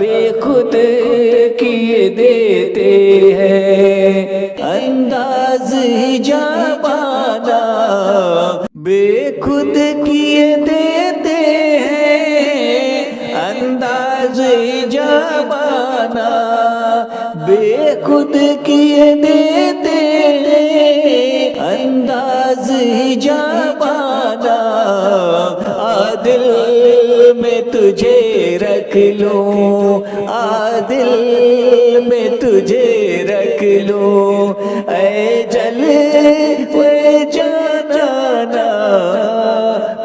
بے خود کیے دیتے ہیں، انداز جبانا بے خود کیے دیتے ہیں، انداز جبانا بے خود کیے دیتے ہیں، انداز جبانا عادل میں تجھے رکھ لوں، عادل میں تجھے رکھ لوں، اے جلوے جانانا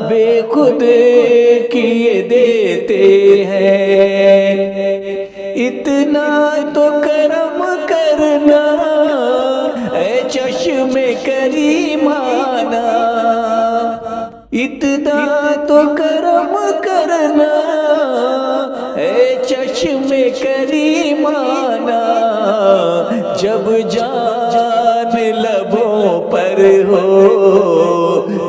بے خود کیے دیتے ہیں، اتنا تو کرم کرنا اے چشم کریمانہ، اتنا تو کرم کرنا اے چشم کریمانہ، جب جان لبوں پر ہو،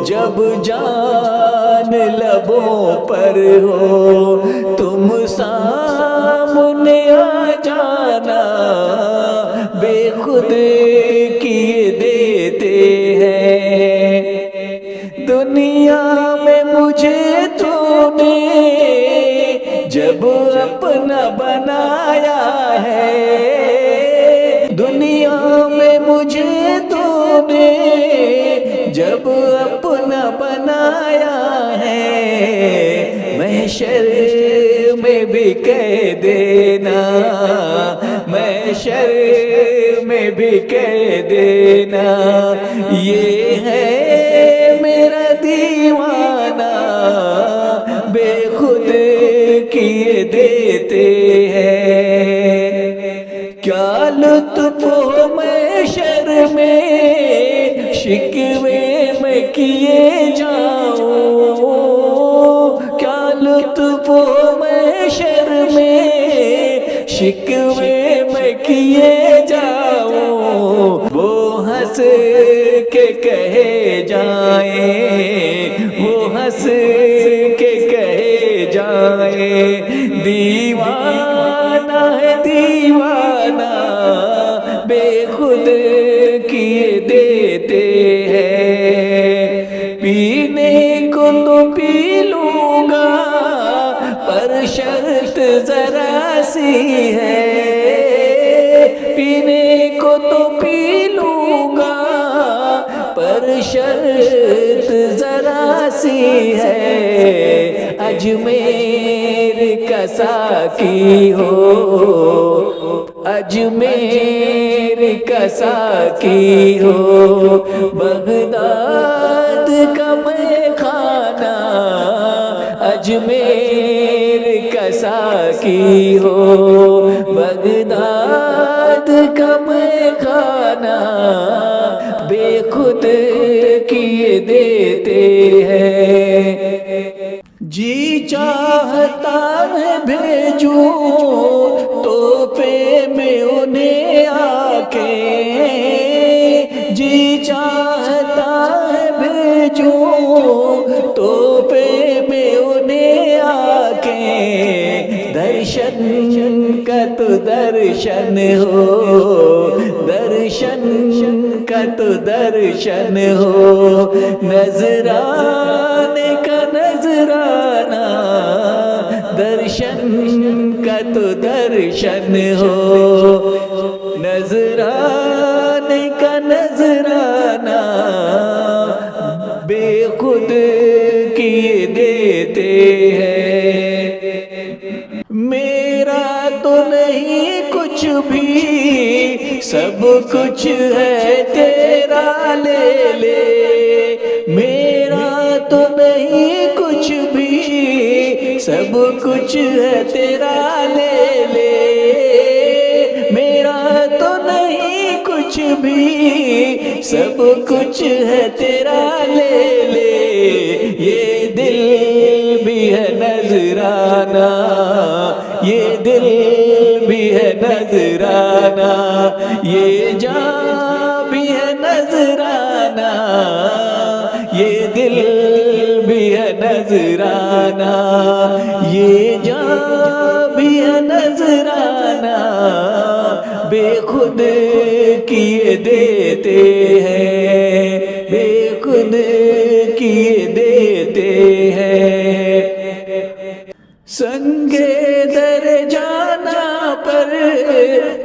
جب جان لبوں پر ہو، تم سامنے آ جانا بے خود کیے دیتے ہیں، دنیا میں مجھے تو نے جب اپنا بنایا ہے، دنیا میں مجھے تو نے جب اپنا بنایا ہے، محشر میں بھی کہہ دینا، محشر میں بھی کہہ دینا، یہ ہے میرا دیوانہ بے خود کیے دیتے ہیں، کیا لطف ہو محشر میں شکوے میں کیے جاؤں، کیا لطف ہو محشر میں شکوے میں کیے جاؤں، وہ ہنس کے کہے جائیں، وہ ہنس کے کہے جائیں، دیوانہ ہے دیوانہ بے خود کیے دیتے ہیں، پینے کو تو پی لوں گا پر شرط ذرا سی ہے، پینے کو تو پی لوں گا پر شرط ذرا سی ہے، اجمیر کا ساقی ہو، اجمیر کا ساقی ہو، بغداد کا میں خانہ اجمیر کا ساقی ہو، بغداد کا میں خانہ بے خود کیے دیتے ہیں، جی چاہتا ہے بھیجوں تحفے میں انہیں آ کے، جی چاہتا ہے بھیجوں تحفے میں انہیں آ کے، درشن کا تو درشن ہو، درشن کا تو درشن ہو، نذرانے کا نذرانہ درشن کا تو درشن ہو، نذرانے کا نذرانہ بے خود کیے دیتے ہیں، میرا تو نہیں کچھ بھی سب کچھ ہے تیرا لے لے، میرا تو نہیں کچھ بھی سب کچھ ہے تیرا لے لے، میرا تو نہیں کچھ بھی سب کچھ ہے تیرا لے لے، یہ دل بھی ہے نذرانہ، یہ دل بھی ہے نذرانہ، یہ جان بھی ہے نذرانہ، یہ دل بھی ہے نذرانہ، یہ جان بھی ہے نذرانہ، بے خود کیے دیتے ہیں، بے خود کیے دیتے ہیں۔ سنگے در جانا پر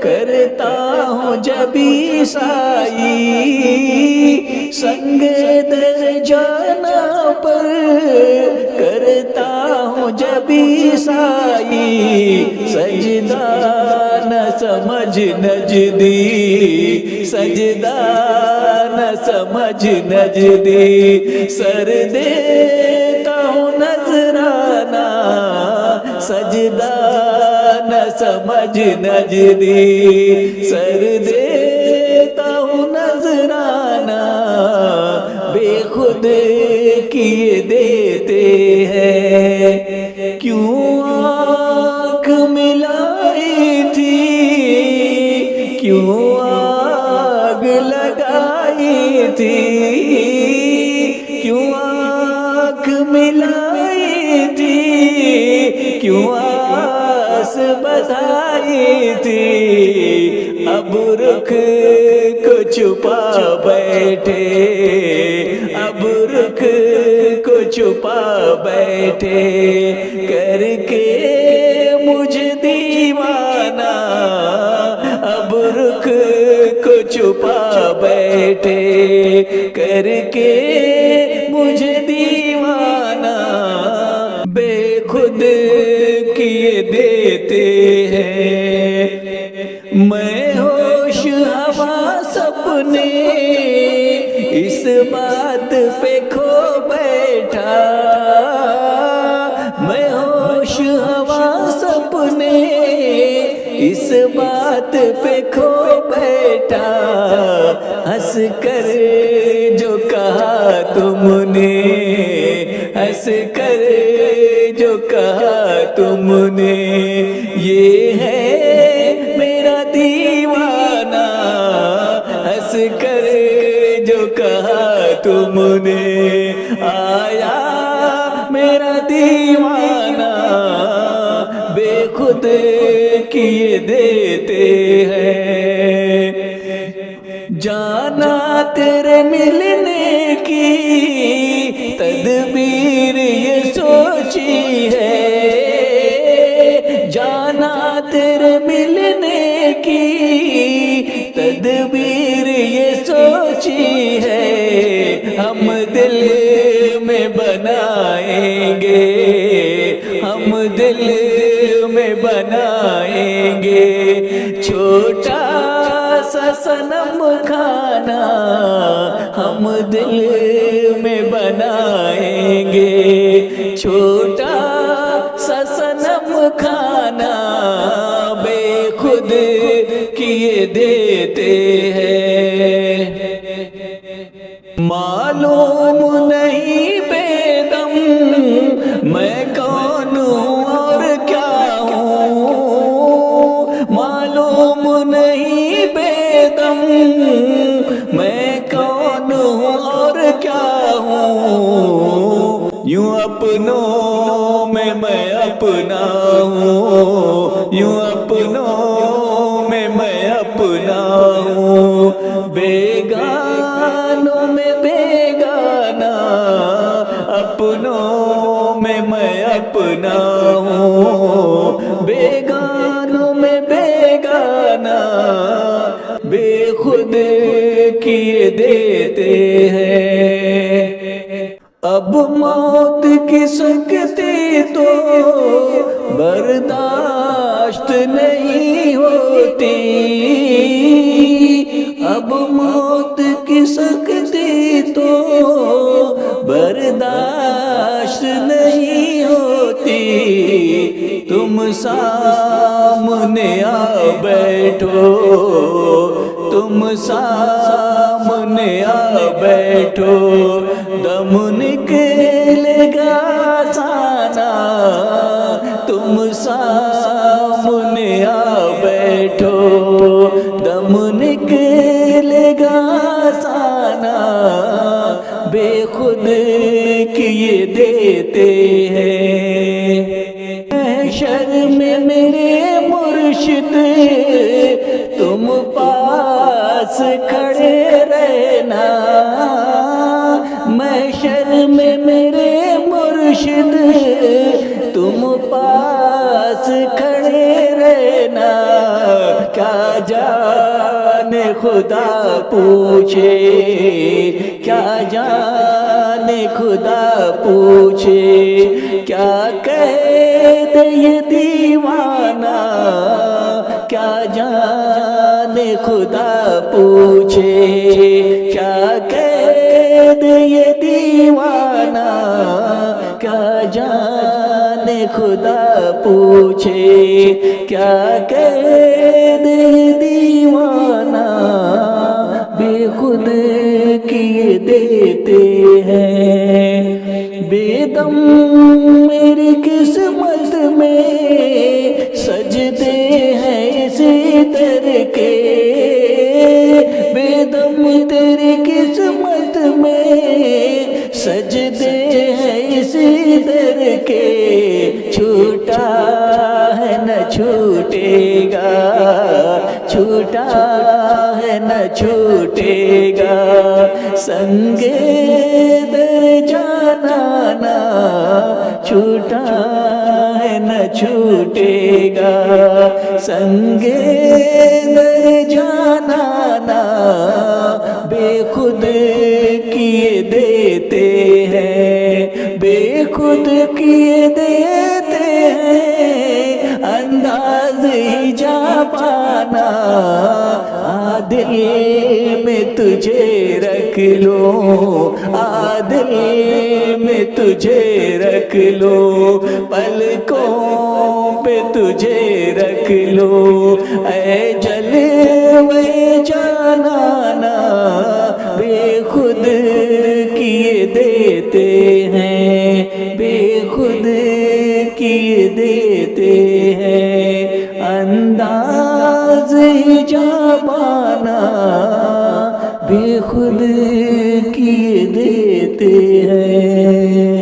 کرتا ہوں جب عیسائی، سنگے در جانا پر کرتا ہوں جب عیسائی، سجدہ نہ سمجھ نجدی، سجدہ نہ سمجھ نجدی، سر دیتا ہوں نذرانہ، سجدہ نہ سمجھ نجدی، سر دیتا ہوں نذرانہ، بے خود کیے دیتے ہیں۔ کیوں آنکھ ملائی تھی، کیوں آگ لگائی تھی، کیوں آنکھ ملائی تھی، کیوں آس بدھائی تھی، اب رخ کو چھپا بیٹھے، اب رخ کو چھپا بیٹھے، کر کے مجھ دیوانہ، اب رخ کو چھپا بیٹھے، کر کے مجھ دیوانہ، بے خود کیے دیتے ہیں۔ میں ہوش حواس اپنے اس بات پہ کھو بیٹھا، میں ہوش حواس اپنے اس بات پہ کھو بیٹھا، ہنس کر جو کہا تم نے، ہنس کر جو کہا تم نے، یہ ہے میرا دیوانہ، ہنس کر جو کہا تم نے، آیا میرا دیوانہ، بے خود کیے دیتے ہیں۔ جانا تیرے ملنے کی تدبیر یہ سوچی ہے، جانا تیرے ملنے کی تدبیر یہ سوچی ہے، ہم دل میں بنائیں گے، ہم دل میں بنائیں گے چھوٹا سا صنم کھانا، ہم دل میں بنائیں گے چھوٹا سا صنم کھانا، بے خود کیے دیتے ہیں۔ معلوم نہیں بے دم میں کون ہوں اور کیا ہوں، معلوم نہیں بے دم میں کون ہوں اور کیا ہوں، یوں اپنوں میں اپنا ہوں، یوں اپنوں میں اپنا ہوں، بیگانوں میں بیگانہ، اپنوں میں اپنا ہوں، بیگانوں میں بیگانہ، بے خود کیے دیتے ہیں۔ اب موت کی سکتی تو برداشت نہیں ہوتی، اب موت کی سکتی تو برداشت نہیں ہوتی، تم سامنے آ بیٹھو، تم سامنے آ بیٹھو، دم نکلے گا سانا، تم سامنے آ بیٹھو، دم نکلے گا سانا، بے خود کیے دیتے ہیں۔ محشر میں میرے مرشد تم کھڑے رہنا، محشر میں میرے مرشد تم پاس کھڑے رہنا، کیا جانے خدا پوچھے، کیا جانے خدا پوچھے، کیا کہہ دے یہ دیوانہ، کیا جانے خدا پوچھے، کیا کہہ دے یہ دیوانہ، کیا جانے خدا پوچھے، کیا کہہ دے یہ دیوانہ، بے خود کیے دیتے ہیں، بے دم میری قسمت میں سجدے ہیں اسی در کے، بے دم تیری قسمت میں سجدے ہیں اسی در کے، چھوٹا ہے نہ چھوٹے گا، چھوٹا ہے نہ چھوٹے گا، سنگے در جانا نا، چھوٹا ہے نہ چھوٹے گا، سنگے در جانا نا، بے خود کیے دیتے ہیں، بے خود کیے دیتے ہیں، انداز ہی جا پانا، عادل میں تجھے رکھ لو، عادل میں تجھے رکھ لو، پلکوں پہ تجھے رکھ لو، اے جلوے جانانا، بے خود کیے دیتے ہیں، بے خود کیے دیتے ہیں، انداز جابانا، بے خود کیے دیتے ہیں۔